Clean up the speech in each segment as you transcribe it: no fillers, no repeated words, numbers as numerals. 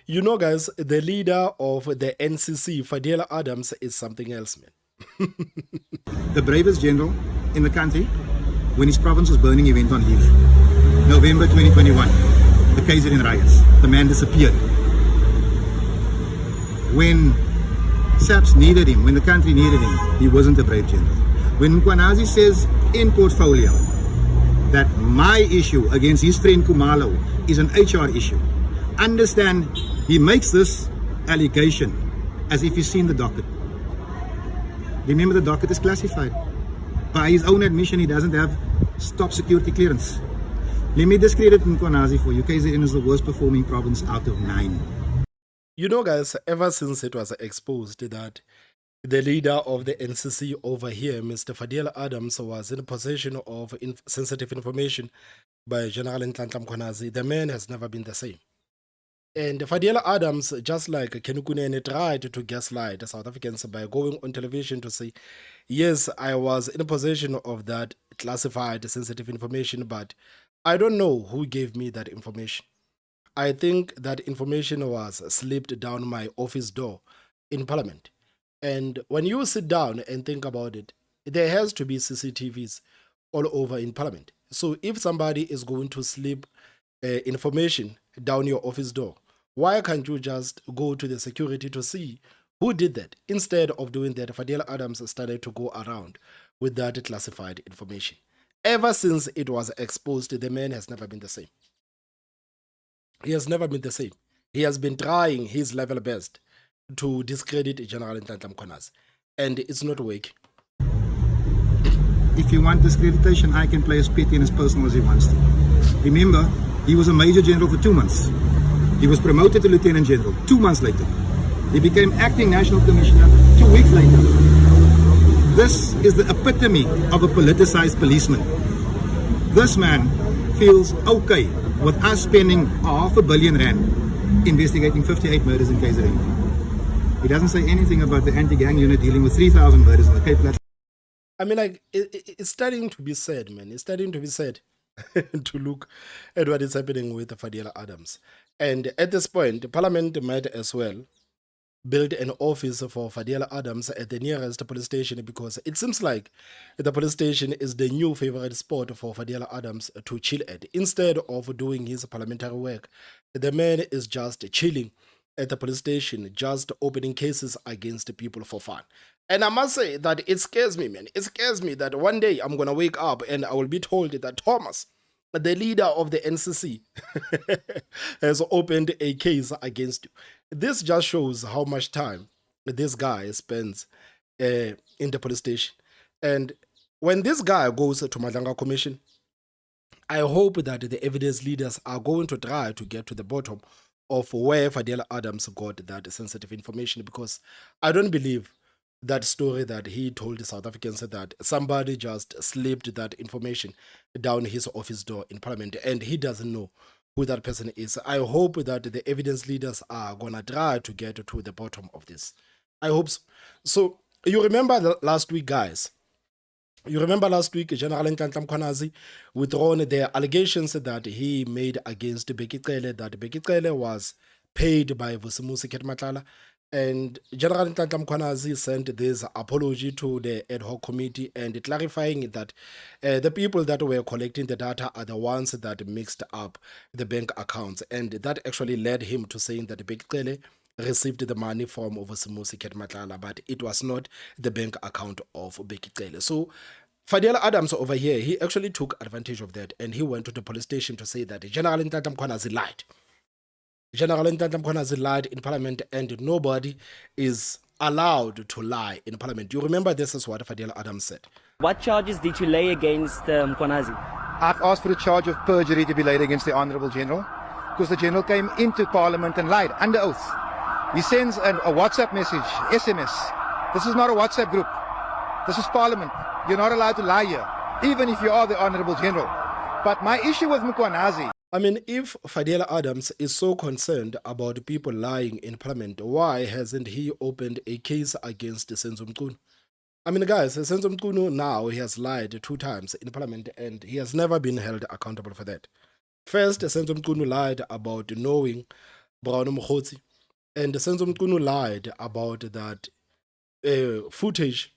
You know, guys, the leader of the NCC, Fadiel Adams, is something else, man. The bravest general in the country, when his province was burning, he went on leave. November 2021, the KZN riots. The man disappeared. When SAPS needed him, when the country needed him, he wasn't a brave general. When Konazi says in portfolio that my issue against his friend Kumalo is an HR issue, understand he makes this allegation as if he's seen the docket. Remember, the docket is classified. By his own admission, he doesn't have top security clearance. Let me discredit Konazi for you. KZN is the worst performing province out of 9. You know, guys, ever since it was exposed that the leader of the NCC over here, Mr. Fadiel Adams, was in possession of sensitive information by General Nhlanhla Mkhwanazi, the man has never been the same. And Fadiel Adams, just like Kenukunene, tried to gaslight the South Africans by going on television to say, yes, I was in possession of that classified sensitive information, but I don't know who gave me that information. I think that information was slipped down my office door in Parliament. And when you sit down and think about it, there has to be CCTVs all over in Parliament. So if somebody is going to slip information down your office door, why can't you just go to the security to see who did that? Instead of doing that, Fadiel Adams started to go around with that classified information. Ever since it was exposed, the man has never been the same. He has never been the same. He has been trying his level best to discredit General Nhlanhla Mkhwanazi, and it's not working. If you want discreditation, I can play as petty and as personal as he wants to. Remember, he was a major general for 2 months. He was promoted to lieutenant general 2 months later. He became acting national commissioner 2 weeks later. This is the epitome of a politicized policeman. This man feels okay with us spending R500 million investigating 58 murders in KZN. He doesn't say anything about the anti-gang unit dealing with 3,000 murders in the Cape Flats. I mean, like, it's starting to be sad, man. It's starting to be sad to look at what is happening with Fadiel Adams. And at this point, the Parliament might as well build an office for Fadiel Adams at the nearest police station, because it seems like the police station is the new favorite spot for Fadiel Adams to chill at. Instead of doing his parliamentary work, the man is just chilling at the police station, just opening cases against people for fun. And I must say that it scares me, man. It scares me that one day I'm going to wake up and I will be told that Thomas, the leader of the NCC, has opened a case against you. This just shows how much time this guy spends in the police station. And when this guy goes to Madlanga Commission, I hope that the evidence leaders are going to try to get to the bottom of where Fadiel Adams got that sensitive information, because I don't believe that story that he told the South Africans that somebody just slipped that information down his office door in Parliament and he doesn't know who that person is. I hope that the evidence leaders are going to try to get to the bottom of this. I hope so. So you remember last week, guys, General Nhlanhla Mkhwanazi withdrawn the allegations that he made against Bheki Cele, that Bheki Cele was paid by Vusimusi Ketmatlala. And General Nhlanhla Mkhwanazi sent this apology to the ad hoc committee and clarifying that the people that were collecting the data are the ones that mixed up the bank accounts. And that actually led him to saying that Bheki Cele received the money from Vusimusi Ketmatlala, but it was not the bank account of Bheki Cele. So Fadiel Adams over here, he actually took advantage of that and he went to the police station to say that General Nhlanhla Mkhwanazi lied. General Nhlanhla Mkhwanazi lied in Parliament and nobody is allowed to lie in Parliament. You remember this is what Fadiel Adams said. What charges did you lay against Konazi? I've asked for a charge of perjury to be laid against the Honourable General because the General came into Parliament and lied under oath. He sends a WhatsApp message, SMS. This is not a WhatsApp group. This is Parliament. You're not allowed to lie here, even if you are the Honourable General. But my issue with Mkhwanazi, I mean, if Fadiel Adams is so concerned about people lying in Parliament, why hasn't he opened a case against Senzo Mchunu? I mean, guys, Senzo Mchunu now, he has lied 2 times in Parliament and he has never been held accountable for that. First, Senzo Mchunu lied about knowing Brown Mkhwanazi, and Senzo Mkhunu lied about that footage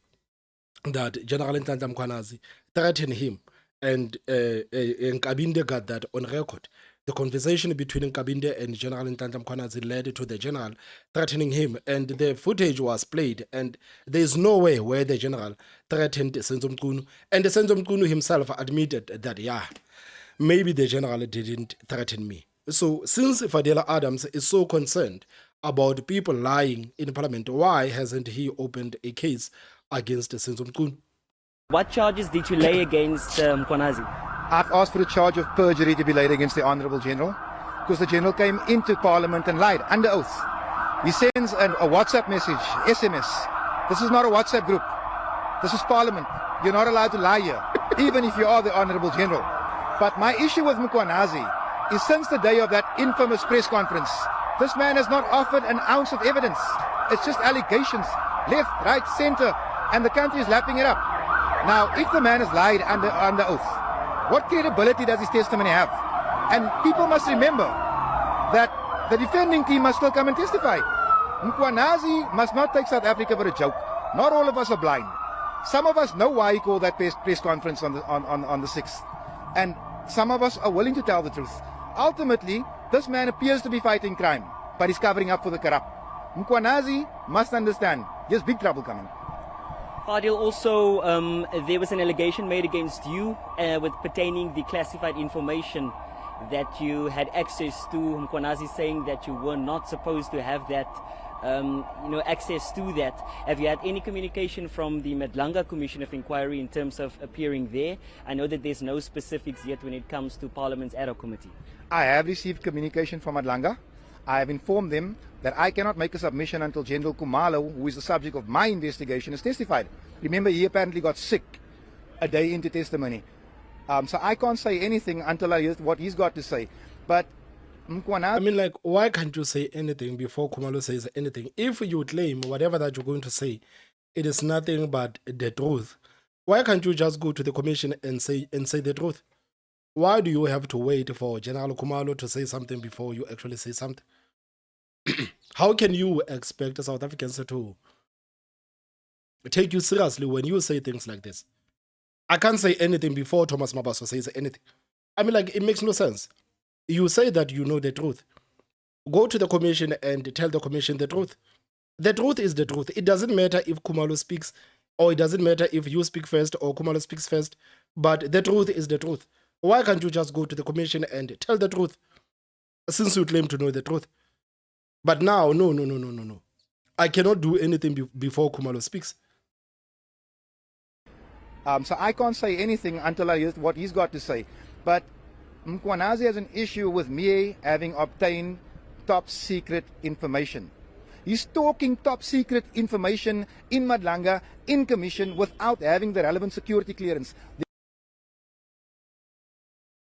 that General Nhlanhla Mkhwanazi threatened him, and Nkabinde got that on record. The conversation between Nkabinde and General Nhlanhla Mkhwanazi led to the general threatening him, and the footage was played, and there is no way where the general threatened Senzo Mkhunu, and Senzo Mkhunu himself admitted that, yeah, maybe the general didn't threaten me. So since Fadiel Adams is so concerned about people lying in parliament, why hasn't he opened a case against Senzo Mkhunu? What charges did you lay against Konazi? I've asked for a charge of perjury to be laid against the Honourable General because the General came into Parliament and lied under oath. He sends a WhatsApp message, SMS. This is not a WhatsApp group. This is Parliament. You're not allowed to lie here, even if you are the Honourable General. But my issue with Mkhwanazi is since the day of that infamous press conference, this man has not offered an ounce of evidence. It's just allegations, left, right, centre, and the country is lapping it up. Now, if the man has lied under oath, what credibility does his testimony have? And people must remember that the defending team must still come and testify. Mkhwanazi must not take South Africa for a joke. Not all of us are blind. Some of us know why he called that press conference on the 6th. And some of us are willing to tell the truth. Ultimately, this man appears to be fighting crime, but he's covering up for the corrupt. Mkhwanazi must understand, there's big trouble coming. Fadiel, also, there was an allegation made against you with pertaining the classified information that you had access to. Mkhwanazi saying that you were not supposed to have that, access to that. Have you had any communication from the Nhlanhla Commission of Inquiry in terms of appearing there? I know that there's no specifics yet when it comes to Parliament's ad hoc committee. I have received communication from Nhlanhla. I have informed them that I cannot make a submission until General Khumalo, who is the subject of my investigation, has testified. Remember, he apparently got sick a day into testimony. So I can't say anything until I hear what he's got to say. But Mkhwanazi... I mean, like, why can't you say anything before Khumalo says anything? If you claim whatever that you're going to say, it is nothing but the truth, why can't you just go to the commission and say the truth? Why do you have to wait for General Khumalo to say something before you actually say something? How can you expect South Africans to take you seriously when you say things like this? I can't say anything before Thomas Mabaso says anything. I mean, like, it makes no sense. You say that you know the truth. Go to the commission and tell the commission the truth. The truth is the truth. It doesn't matter if Khumalo speaks, or it doesn't matter if you speak first or Khumalo speaks first, but the truth is the truth. Why can't you just go to the commission and tell the truth, since you claim to know the truth? But now, no. I cannot do anything before Khumalo speaks. So I can't say anything until I hear what he's got to say. But Mkhwanazi has an issue with me having obtained top secret information. He's talking top secret information in Nhlanhla, in commission, without having the relevant security clearance.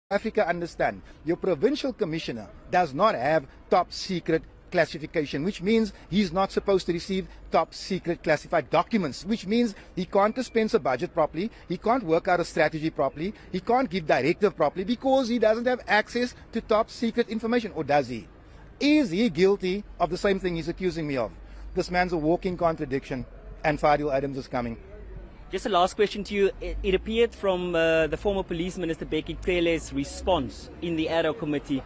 Africa understand, your provincial commissioner does not have top secret classification, which means he's not supposed to receive top secret classified documents, which means he can't dispense a budget properly, he can't work out a strategy properly, he can't give directive properly because he doesn't have access to top secret information. Or does he? Is he guilty of the same thing he's accusing me of? This man's a walking contradiction, and Fadiel Adams is coming. Just a last question to you. It appeared from the former Police Minister Bheki Cele's response in the ad hoc committee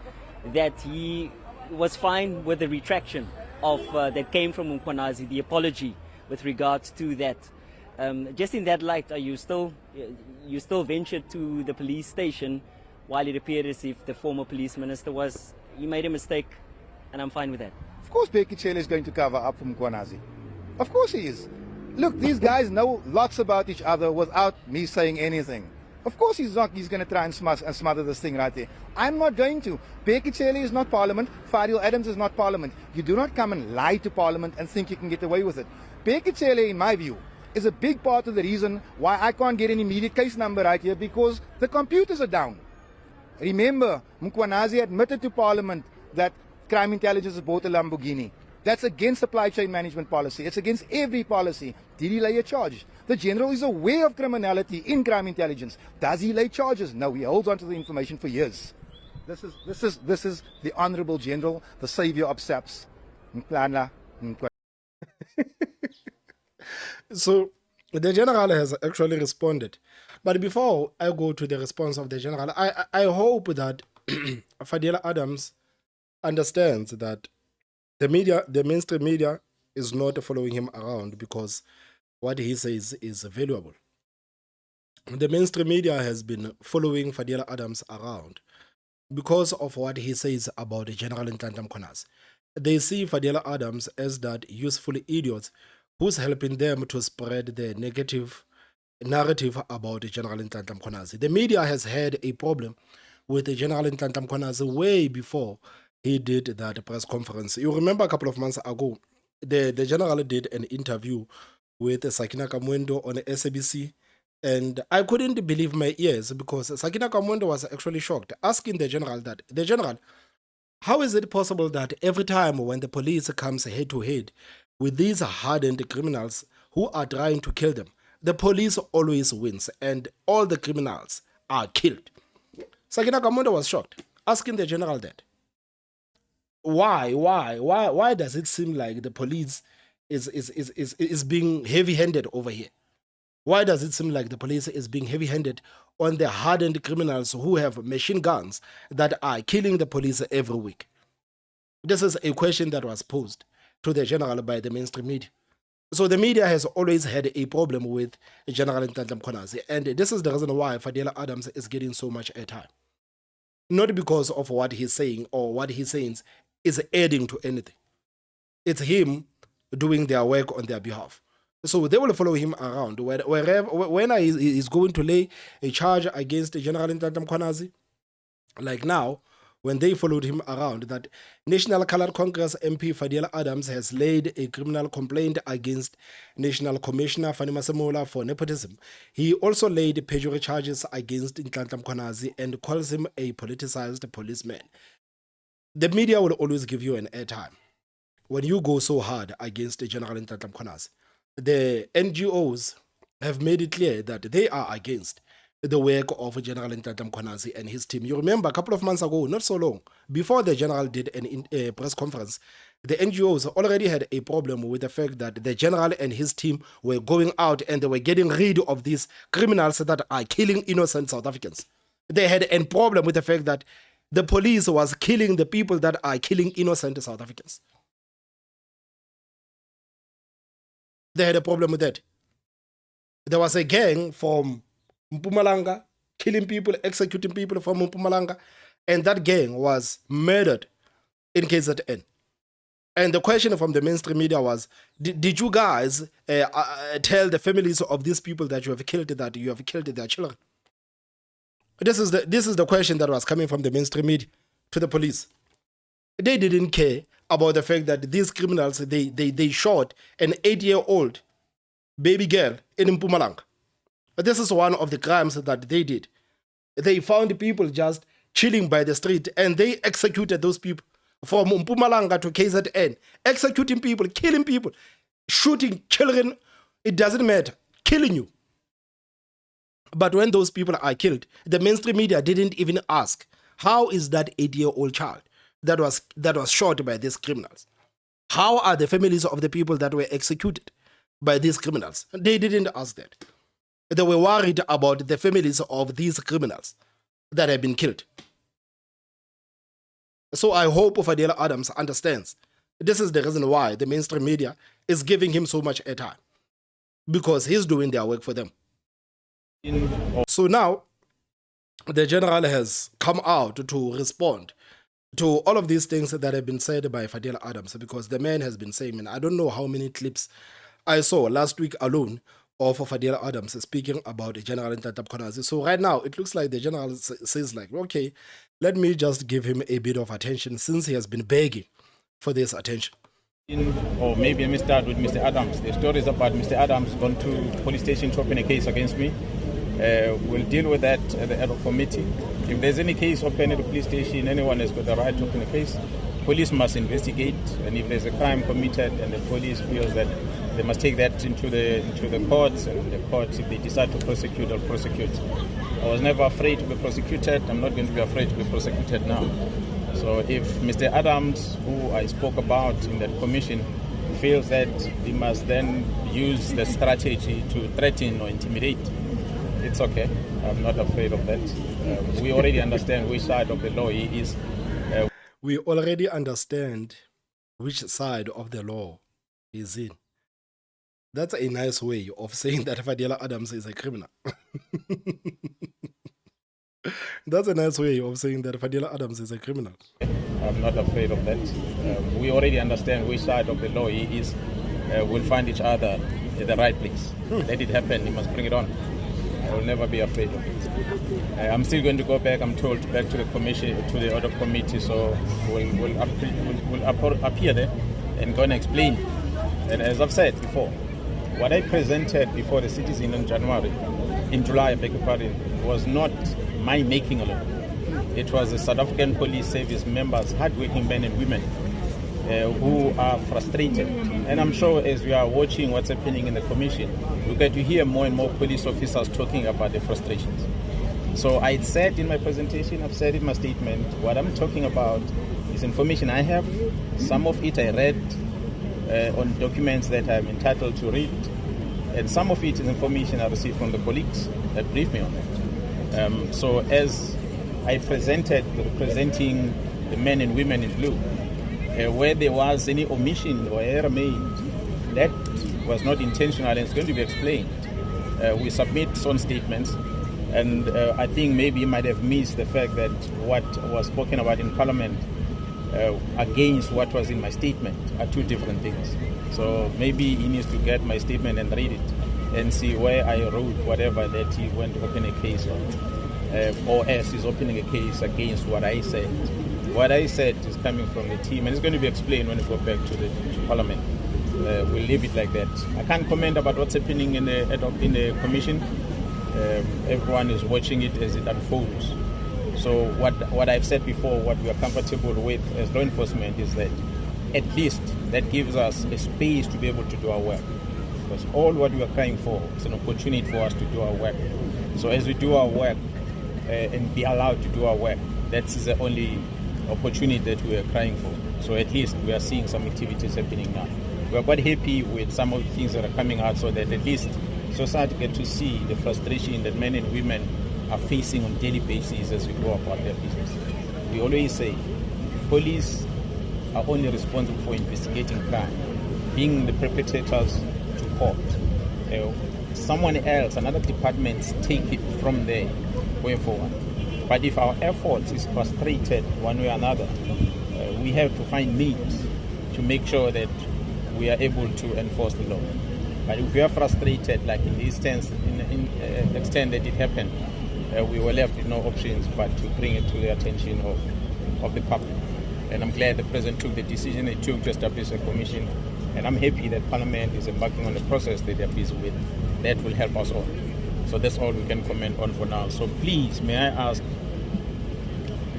that he was fine with the retraction of that came from Mkhwanazi, the apology with regards to that. Just in that light, are you still ventured to the police station while it appeared as if the former police minister he made a mistake, and I'm fine with that? Of course Bheki Cele is going to cover up for Mkhwanazi. Of course he is. Look, these guys know lots about each other without me saying anything. Of course he's going to try and smother this thing right there. I'm not going to. Bheki Cele is not Parliament. Fadiel Adams is not Parliament. You do not come and lie to Parliament and think you can get away with it. Bheki Cele, in my view, is a big part of the reason why I can't get an immediate case number right here, because the computers are down. Remember, Mkhwanazi admitted to Parliament that crime intelligence has bought a Lamborghini. That's against supply chain management policy. It's against every policy. Did he lay a charge? The general is aware of criminality in crime intelligence. Does he lay charges? No, he holds on to the information for years. This is the Honorable General, the savior of SAPS, Nhlanhla Mkhwanazi. So the general has actually responded. But before I go to the response of the general, I hope that Fadiel Adams understands that the media, the mainstream media, is not following him around because what he says is valuable. The mainstream media has been following Fadiel Adams around because of what he says about the General Nhlanhla Mkhwanazi. They see Fadiel Adams as that useful idiot who's helping them to spread the negative narrative about the General Nhlanhla Mkhwanazi. The media has had a problem with the General Nhlanhla Mkhwanazi way before he did that press conference. You remember a couple of months ago, the general did an interview with Sakina Kamwendo on SABC, and I couldn't believe my ears because Sakina Kamwendo was actually shocked, asking the general that, the general, how is it possible that every time when the police comes head to head with these hardened criminals who are trying to kill them, the police always wins and all the criminals are killed? Sakina Kamwendo was shocked, asking the general that. Why does it seem like the police is being heavy-handed over here? Why does it seem like the police is being heavy-handed on the hardened criminals who have machine guns that are killing the police every week? This is a question that was posed to the general by the mainstream media. So the media has always had a problem with General Nhlanhla Mkhwanazi, and this is the reason why Fadiel Adams is getting so much airtime. Not because of what he's saying or what he's saying is adding to anything. It's him doing their work on their behalf. So they will follow him around. When he's going to lay a charge against General Nhlanhla Mkhwanazi, like now, when they followed him around, that National Colored Congress MP Fadiel Adams has laid a criminal complaint against National Commissioner Fanny Masemola for nepotism. He also laid perjury charges against Nhlanhla Mkhwanazi and calls him a politicized policeman. The media will always give you an airtime when you go so hard against General Nhlanhla Mkhwanazi. The NGOs have made it clear that they are against the work of General Nhlanhla Mkhwanazi and his team. You remember a couple of months ago, not so long, before the general did a press conference, the NGOs already had a problem with the fact that the general and his team were going out and they were getting rid of these criminals that are killing innocent South Africans. They had a problem with the fact that the police was killing the people that are killing innocent South Africans. They had a problem with that. There was a gang from Mpumalanga killing people, executing people from Mpumalanga, and that gang was murdered in KZN. And the question from the mainstream media was, did you guys tell the families of these people that you have killed their children? This is the question that was coming from the mainstream media to the police. They didn't care about the fact that these criminals, they shot an 8-year-old baby girl in Mpumalanga. This is one of the crimes that they did. They found people just chilling by the street and they executed those people from Mpumalanga to KZN. Executing people, killing people, shooting children, it doesn't matter, killing you. But when those people are killed, the mainstream media didn't even ask, how is that 8-year-old child that was shot by these criminals? How are the families of the people that were executed by these criminals? They didn't ask that. They were worried about the families of these criminals that have been killed. So I hope Fadiel Adams understands. This is the reason why the mainstream media is giving him so much airtime, because he's doing their work for them. So now, the general has come out to respond to all of these things that have been said by Fadiel Adams, because the man has been saying, and I don't know how many clips I saw last week alone of Fadiel Adams speaking about General Nhlanhla Mkhwanazi. So right now, it looks like the general says like, okay, let me just give him a bit of attention since he has been begging for this attention. Or maybe let me start with Mr. Adams. The story is about Mr. Adams gone to police station to open a case against me. We'll deal with that at the ad hoc committee. If there's any case open at the police station, anyone has got the right to open a case. Police must investigate, and if there's a crime committed and the police feels that They must take that into the courts, and the courts, if they decide to prosecute, they'll prosecute. I was never afraid to be prosecuted. I'm not going to be afraid to be prosecuted now. So if Mr. Adams, who I spoke about in that commission, feels that he must then use the strategy to threaten or intimidate, it's okay. I'm not afraid of that. We already understand which side of the law he is. We already understand which side of the law he's in. That's a nice way of saying that Fadiel Adams is a criminal. That's a nice way of saying that Fadiel Adams is a criminal. I'm not afraid of that. We already understand which side of the law he is. We'll find each other at the right place. Let it happen. He must bring it on. I will never be afraid of it. I'm still going to go back, I'm told, back to the commission, to the other committee, so we'll appear there and go and explain. And as I've said before, what I presented before the citizen in July, I beg your pardon, was not my making alone. It was the South African Police Service members, hardworking men and women, who are frustrated. And I'm sure as we are watching what's happening in the commission, we get to hear more and more police officers talking about the frustrations. So I said in my presentation, I've said in my statement, what I'm talking about is information I have. Some of it I read on documents that I'm entitled to read. And some of it is information I received from the colleagues that briefed me on it. So as I presented, representing the men and women in blue, where there was any omission or error made, that was not intentional and it's going to be explained. We submit some statements, and I think maybe you might have missed the fact that what was spoken about in Parliament against what was in my statement are two different things. So maybe he needs to get my statement and read it and see where I wrote whatever that he went to open a case on, or as he's opening a case against what I said. What I said is coming from the team, and it's going to be explained when we go back to Parliament. We'll leave it like that. I can't comment about what's happening in the commission. Everyone is watching it as it unfolds. So what I've said before, what we are comfortable with as law enforcement is that at least that gives us a space to be able to do our work. Because all what we are crying for is an opportunity for us to do our work. So as we do our work and be allowed to do our work, that's the only opportunity that we are crying for. So at least we are seeing some activities happening now. We are quite happy with some of the things that are coming out, so that at least society get to see the frustration that men and women are facing on a daily basis as we go about their business. We always say police are only responsible for investigating crime, bringing the perpetrators to court. Someone else, another department, take it from there going forward. But if our efforts is frustrated one way or another, we have to find means to make sure that we are able to enforce the law. But if we are frustrated, like in this instance, in the extent that it happened, we were left with no options but to bring it to the attention of the public. And I'm glad the President took the decision he took to establish a commission. And I'm happy that Parliament is embarking on the process that they're busy with. That will help us all. So that's all we can comment on for now. So please, may I ask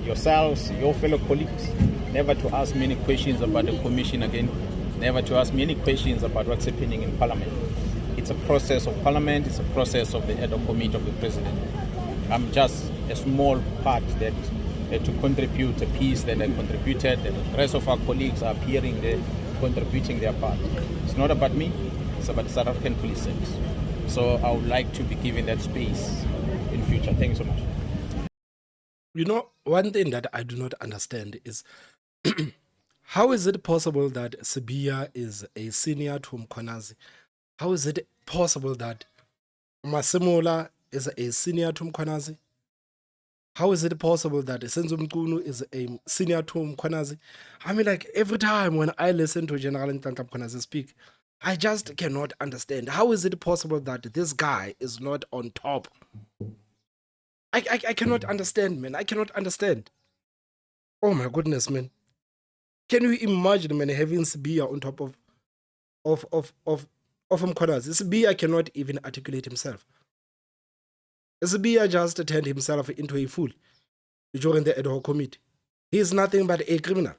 yourselves, your fellow colleagues, never to ask me any questions about the commission again, never to ask me any questions about what's happening in Parliament. It's a process of Parliament, it's a process of the head of committee of the President. I'm just a small part that to contribute a piece that I contributed, and the rest of our colleagues are appearing there, contributing their part. It's not about me, it's about the South African Police Service. So I would like to be given that space in future. Thank you so much. You know, one thing that I do not understand is how is it possible that Sibia is a senior to Konazi? How is it possible that Masemola is a senior to Konazi? How is it possible that Senzo Mkhunu is a senior to Konazi? I mean, like, every time when I listen to General Nhlanhla Mkhwanazi speak, I just cannot understand. How is it possible that this guy is not on top? I cannot understand, man. I cannot understand. Oh my goodness, man. Can you imagine, man, having Sibia on top of Konazi? Sibia cannot even articulate himself. Sibia just turned himself into a fool during the ad hoc committee. He is nothing but a criminal.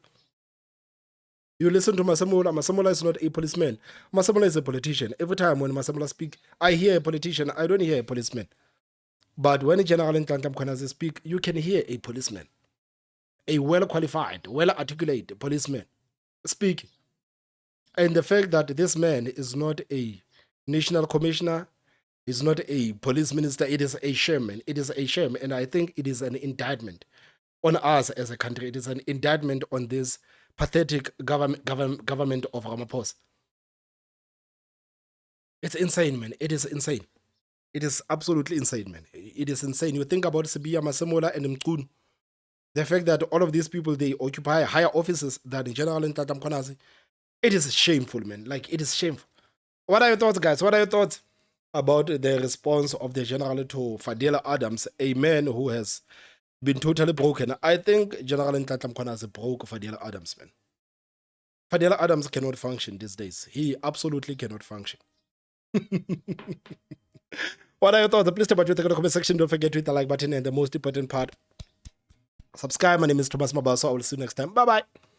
You listen to Masemola. Masemola is not a policeman. Masemola is a politician. Every time when Masemola speak, I hear a politician. I don't hear a policeman. But when General Nhlanhla Mkhwanazi speak, you can hear a policeman, a well-qualified, well-articulated policeman speak. And the fact that this man is not a national commissioner, is not a police minister, it is a shame, man. It is a shame. And I think it is an indictment on us as a country. It is an indictment on this pathetic government of Ramaphosa. It's insane, man. It is insane. It is absolutely insane, man. It is insane. You think about Sibiya Masemola and Mkhunu. The fact that all of these people, they occupy higher offices than General Nhlanhla Mkhwanazi. It is shameful, man. Like, it is shameful. What are your thoughts, guys? What are your thoughts about the response of the General to Fadiel Adams, a man who has been totally broken? I think General Nhlanhla Mkhwanazi broke Fadiel Adams, man. Fadiel Adams cannot function these days. He absolutely cannot function. What are your thoughts? Please type out in the comment section. Don't forget to hit the like button, and the most important part, subscribe. My name is Thomas Mabaso. I will see you next time. Bye bye.